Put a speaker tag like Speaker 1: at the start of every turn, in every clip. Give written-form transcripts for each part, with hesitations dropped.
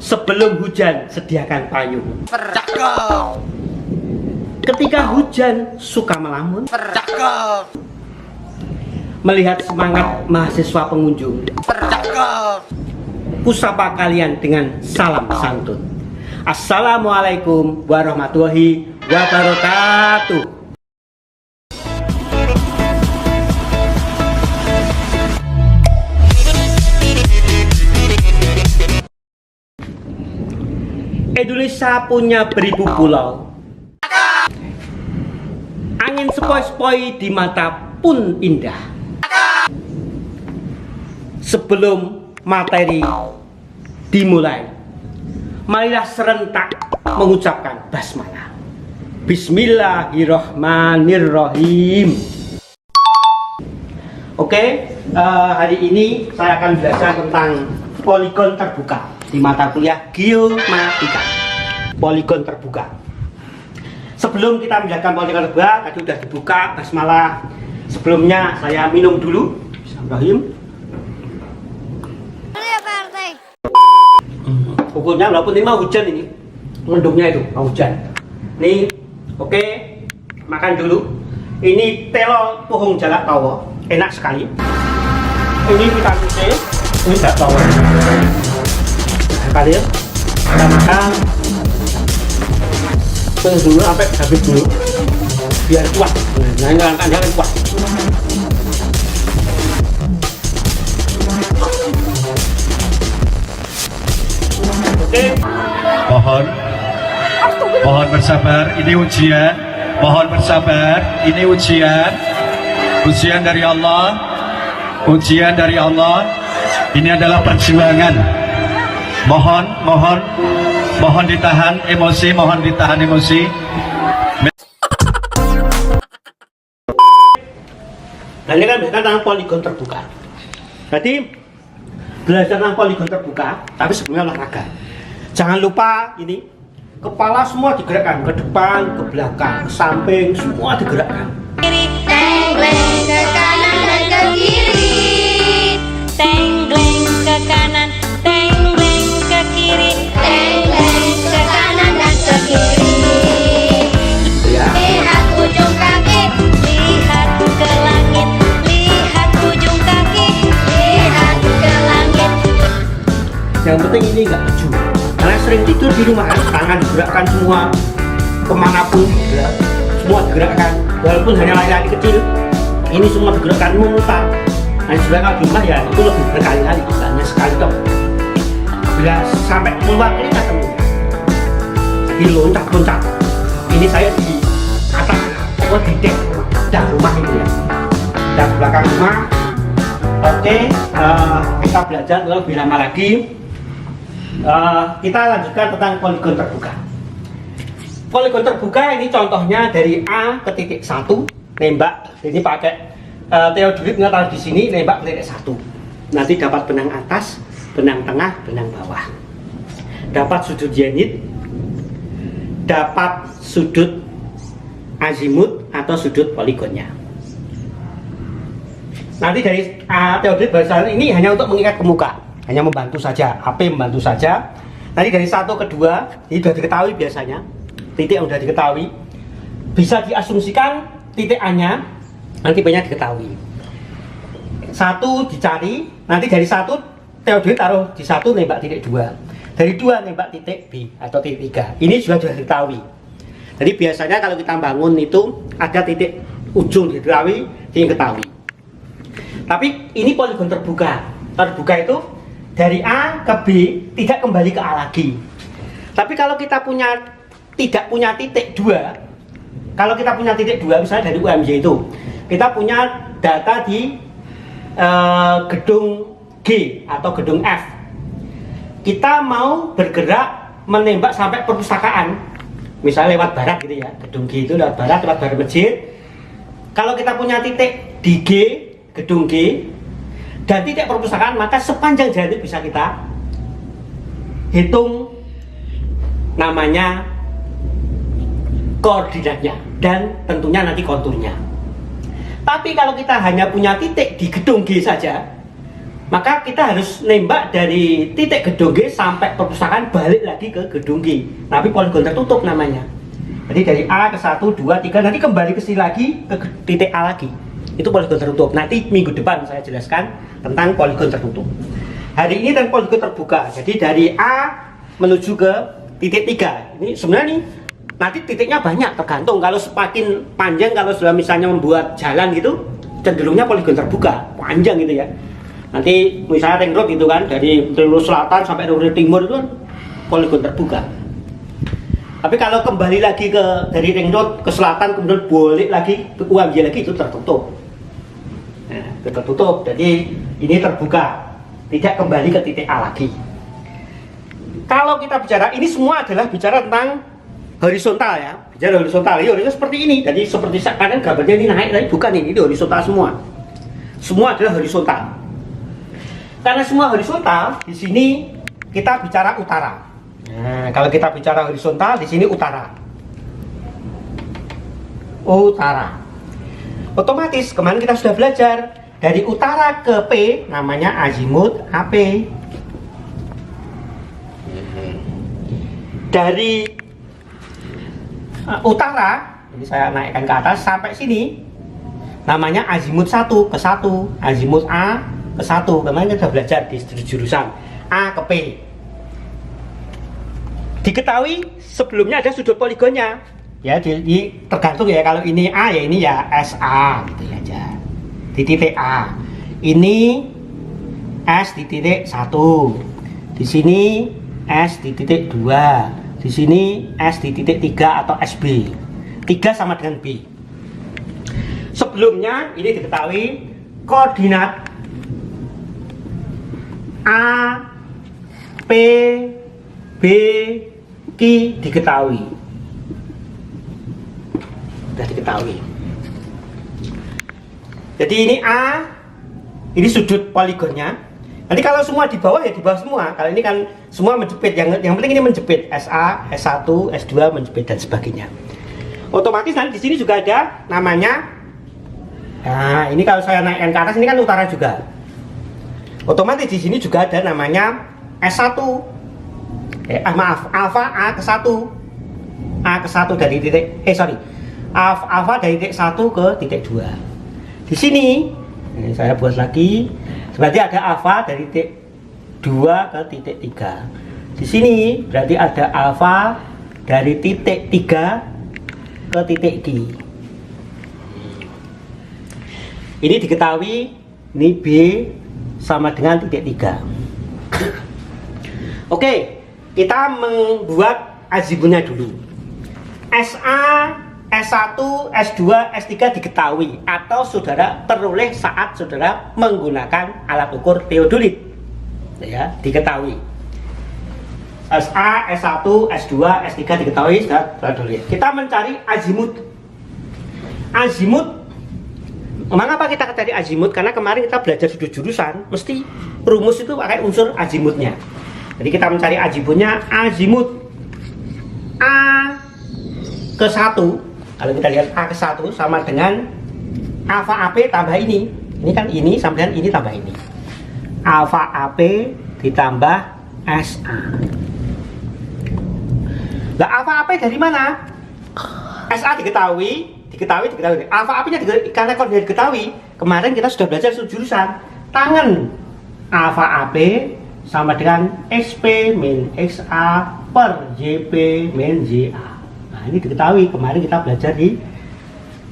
Speaker 1: Sebelum hujan, sediakan payung.
Speaker 2: Cakep.
Speaker 1: Ketika hujan, suka melamun.
Speaker 2: Cakep.
Speaker 1: Melihat semangat mahasiswa pengunjung,
Speaker 2: Cakep.
Speaker 1: kusapa kalian dengan salam santun. Assalamualaikum warahmatullahi wabarakatuh. Indonesia punya beribu pulau. Angin sepoi-sepoi di mata pun indah. Sebelum materi dimulai, marilah serentak mengucapkan basmalah. Bismillahirrahmanirrahim. Oke, hari ini saya akan belajar tentang poligon terbuka di mata kuliah geomatika. Poligon terbuka. Sebelum kita menjalankan poligon terbuka, tadi sudah dibuka basmalah. Sebelumnya saya minum dulu. Bismillahirrahmanirrahim. Hukumnya walaupun ini mau hujan, ini mendungnya itu mau hujan. Nih, oke, makan dulu. Ini telo pohong jalak tawa, enak sekali. Ini vitamin C, ini jalak tawa. Kalian kita makan terus dulu sampai habis dulu, biar kuat. Nah, jangan kuat.
Speaker 3: Mohon bersabar, ini ujian. Mohon bersabar, ini ujian. Ujian dari Allah. Ujian dari Allah. Ini adalah perjuangan. Mohon ditahan emosi, mohon ditahan emosi.
Speaker 1: Nah, ini kan belajar tentang poligon terbuka. Jadi belajar tentang poligon terbuka, tapi sebelumnya olahraga. Jangan lupa ini kepala semua digerakkan ke depan, ke belakang, ke samping, semua digerakkan.
Speaker 4: Tenggleng ke kanan dan ke kiri, tenggleng ke kanan, tenggleng ke kiri, tenggleng ke kanan dan ke kiri.
Speaker 1: Ya.
Speaker 4: Lihat ujung kaki, lihat ke langit, lihat ujung kaki, lihat ke langit.
Speaker 1: Yang penting ini nggak maju. Karena sering tidur di rumah, tangan digerakkan semua, kemanapun digerak, semua digerakkan. Walaupun hanya lari-lari kecil, ini semua digerakkan memutar. Nah, sebenarnya kalau di rumah ya itu lebih berkali-kali, bukan hanya sekali toh. Bila sampai keluar keringat temunya, di loncat-loncat. Ini saya di atas, di dek dan rumah itu ya, dan belakang rumah. Oke, kita belajar lebih lama lagi. Kita lanjutkan tentang poligon terbuka. Poligon terbuka ini contohnya dari A ke titik 1, nembak. Ini pakai teodolit taruh di sini, nembak ke titik 1. Nanti dapat benang atas, benang tengah, benang bawah. Dapat sudut zenit, dapat sudut azimut atau sudut poligonnya. Nanti dari teodolit bahasa ini hanya untuk mengikat ke muka, hanya membantu saja, HP membantu saja. Nanti dari 1 ke 2 ini sudah diketahui biasanya, titik yang sudah diketahui, bisa diasumsikan titik A-nya, nanti banyak diketahui. 1 dicari, nanti dari 1 teodolit taruh di 1 nembak titik 2, dari 2 nembak titik B atau titik 3. Ini juga sudah diketahui. Jadi biasanya kalau kita bangun itu ada titik ujung diketahui, diketahui. Tapi ini poligon terbuka. Terbuka itu dari A ke B, tidak kembali ke A lagi. Tapi kalau kita tidak punya titik 2, kalau kita punya titik 2 misalnya dari UMY itu, kita punya data di gedung G atau gedung F. Kita mau bergerak menembak sampai perpustakaan, misalnya lewat barat gitu ya, gedung G itu lewat barat masjid. Kalau kita punya titik di G, gedung G, dan titik perpustakaan, maka sepanjang jalan itu bisa kita hitung namanya, koordinatnya, dan tentunya nanti konturnya. Tapi kalau kita hanya punya titik di gedung G saja, maka kita harus nembak dari titik gedung G sampai perpustakaan balik lagi ke gedung G. Tapi poligon tertutup namanya. Jadi dari A ke 1, 2, 3, nanti kembali ke sini lagi ke titik A lagi. Itu poligon tertutup. Nanti minggu depan saya jelaskan tentang poligon tertutup. Hari ini dan poligon terbuka. Jadi dari A menuju ke titik 3. Ini sebenarnya nih nanti titiknya banyak, tergantung. Kalau semakin panjang, kalau sudah misalnya membuat jalan gitu, cenderungnya poligon terbuka, panjang gitu ya. Nanti misalnya ring road gitu kan, dari ring road selatan sampai ring road timur itu kan poligon terbuka. Tapi kalau kembali lagi ke dari ring road ke selatan kemudian balik lagi ke UMY lagi, itu tertutup. Nah, itu tertutup. Jadi ini terbuka, tidak kembali ke titik A lagi. Kalau kita bicara, ini semua adalah bicara tentang horizontal ya, bicara horizontal. Ya, horizontal seperti ini. Jadi seperti sekarang gambarnya ini naik, tapi bukan ini horizontal semua. Semua adalah horizontal. Karena semua horizontal, di sini kita bicara utara. Nah, kalau kita bicara horizontal, di sini utara. Utara. Otomatis kemarin kita sudah belajar dari utara ke P namanya azimut AP. Dari utara, ini saya naikkan ke atas sampai sini namanya azimut 1 ke 1, azimut A ke 1. Kemarin kita belajar di jurusan A ke P. Diketahui sebelumnya ada sudut poligonnya. Ya, tergantung ya, kalau ini A ya ini ya SA gitu ya aja. Di titik A. Ini S di titik 1. Di sini S di titik 2. Di sini S di titik 3 atau SB. 3 sama dengan B. Sebelumnya ini diketahui koordinat A, P, B, Q diketahui. Sudah diketahui. Jadi ini A, ini sudut poligonnya. Nanti kalau semua di bawah ya di bawah semua. Kalau ini kan semua menjepit. Yang penting ini menjepit SA, S1, S2 menjepit dan sebagainya. Otomatis nanti di sini juga ada namanya. Nah, ini kalau saya naikkan ke atas ini kan utara juga. Otomatis di sini juga ada namanya S1. Maaf, alfa A ke 1. A ke 1 dari titik alfa dari titik 1 ke titik 2. Di sini ini saya buat lagi. Berarti ada alfa dari titik 2 ke titik 3. Di sini berarti ada alfa dari titik 3 ke titik Q. Ini diketahui, ini B sama dengan titik 3. Oke, kita membuat azimutnya dulu. SA, S1, S2, S3 diketahui atau saudara peroleh saat saudara menggunakan alat ukur teodolit. Ya, diketahui. SA, S1, S2, S3 diketahui sudah teodolit. Kita mencari azimut. Azimut. Mengapa kita cari azimut? Karena kemarin kita belajar sudut jurusan, mesti rumus itu pakai unsur azimutnya. Jadi kita mencari azimutnya, azimut A ke 1. Kalau kita lihat A ke 1 sama dengan alfa AP tambah ini. Ini kan ini sama dengan ini tambah ini. Alfa AP ditambah SA. Nah, alfa AP dari mana? SA diketahui. Alfa AP-nya karena koordinat diketahui. Kemarin kita sudah belajar jurusan tangan. Alfa AP sama dengan XP min XA per JP min JA. Nah, ini diketahui. Kemarin kita belajar di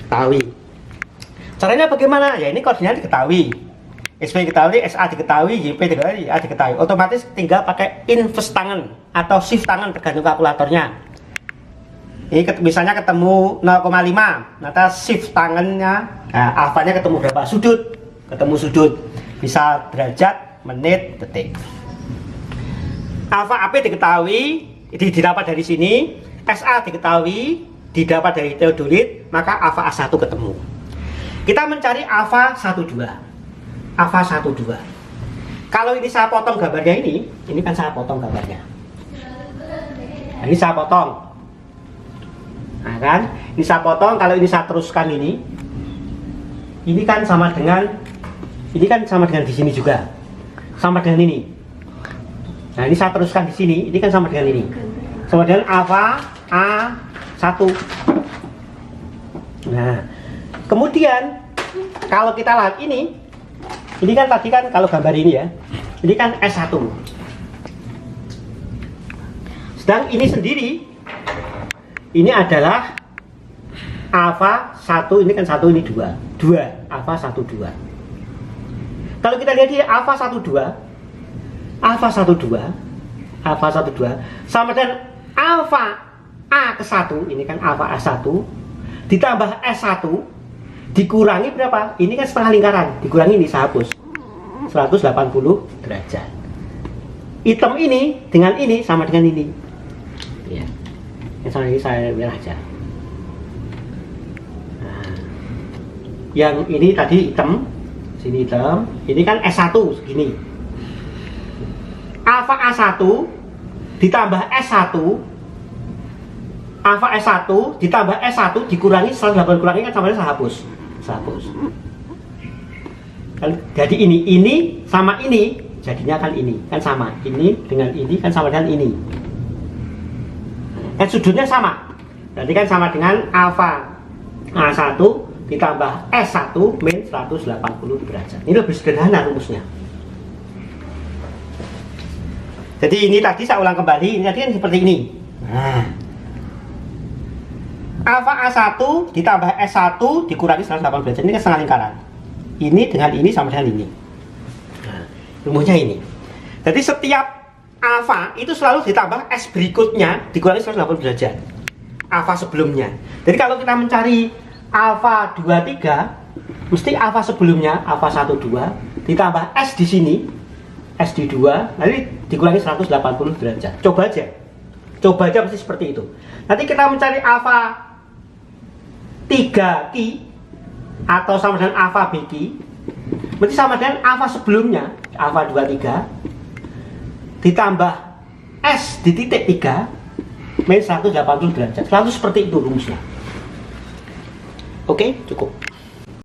Speaker 1: ketahui. Caranya bagaimana? Ya ini koordinat diketahui. XP diketahui, SA diketahui, JP diketahui, JA diketahui. Otomatis tinggal pakai inverse tangan atau shift tangan tergantung kalkulatornya. Ini misalnya ketemu 0,5, nanti shift tangannya, nah, alfanya ketemu berapa? Sudut, ketemu sudut, bisa derajat, menit, detik. Alfa AP diketahui, didapat dari sini, SA diketahui, didapat dari teodolit, maka alfa A1 ketemu. Kita mencari alfa 12, alfa 12. Kalau ini saya potong gambarnya ini kan saya potong gambarnya. Nah, ini saya potong. Nah kan, ini saya potong, kalau ini saya teruskan ini kan sama dengan di sini juga. sama dengan ini. Nah, ini saya teruskan di sini, ini kan sama dengan ini. Sama dengan alfa A1. Nah, kemudian kalau kita lihat ini kan tadi kan kalau gambar ini ya, ini kan S1. Sedang ini sendiri, ini adalah alfa 1, ini kan 1, ini 2. 2, alfa 1, 2. Kalau kita lihat di alfa 1, 2, alfa 1, 2, alfa 1, 2, sama dengan alfa A ke 1, ini kan alfa A1, ditambah S1, dikurangi berapa? Ini kan setengah lingkaran, dikurangi ini saya hapus 180 derajat. Hitam ini dengan ini sama dengan ini ya. Yang sama ini saya biar aja. Nah, yang ini tadi hitam, sini hitam, ini kan S1 segini. Alfa A1 ditambah S1, alfa S1 ditambah S1 dikurangi 180 kurangi kan sama dengan saya hapus. Jadi ini sama ini jadinya kan ini kan sama, ini dengan ini kan sama dengan ini kan sudutnya sama, berarti kan sama dengan alfa A1 ditambah S1 min 180 derajat. Ini lebih sederhana rumusnya. Jadi ini tadi saya ulang kembali, ini tadi kan seperti ini. Nah, alfa A1 ditambah S1 dikurangi 180 derajat, ini kan setengah lingkaran. Ini dengan ini sama dengan ini. Nah, rumusnya ini. Jadi setiap alfa itu selalu ditambah S berikutnya dikurangi 180 derajat. Alfa sebelumnya. Jadi kalau kita mencari alfa 23, mesti alfa sebelumnya, alfa 12 ditambah S di sini, S di 2, nanti dikurangi 180 derajat. Coba aja pasti seperti itu. Nanti kita mencari alfa 3Q atau sama dengan alfa BQ, berarti sama dengan alfa sebelumnya, alfa 23 ditambah S di titik 3 min 180 derajat. Selalu seperti itu rumusnya. Oke, cukup.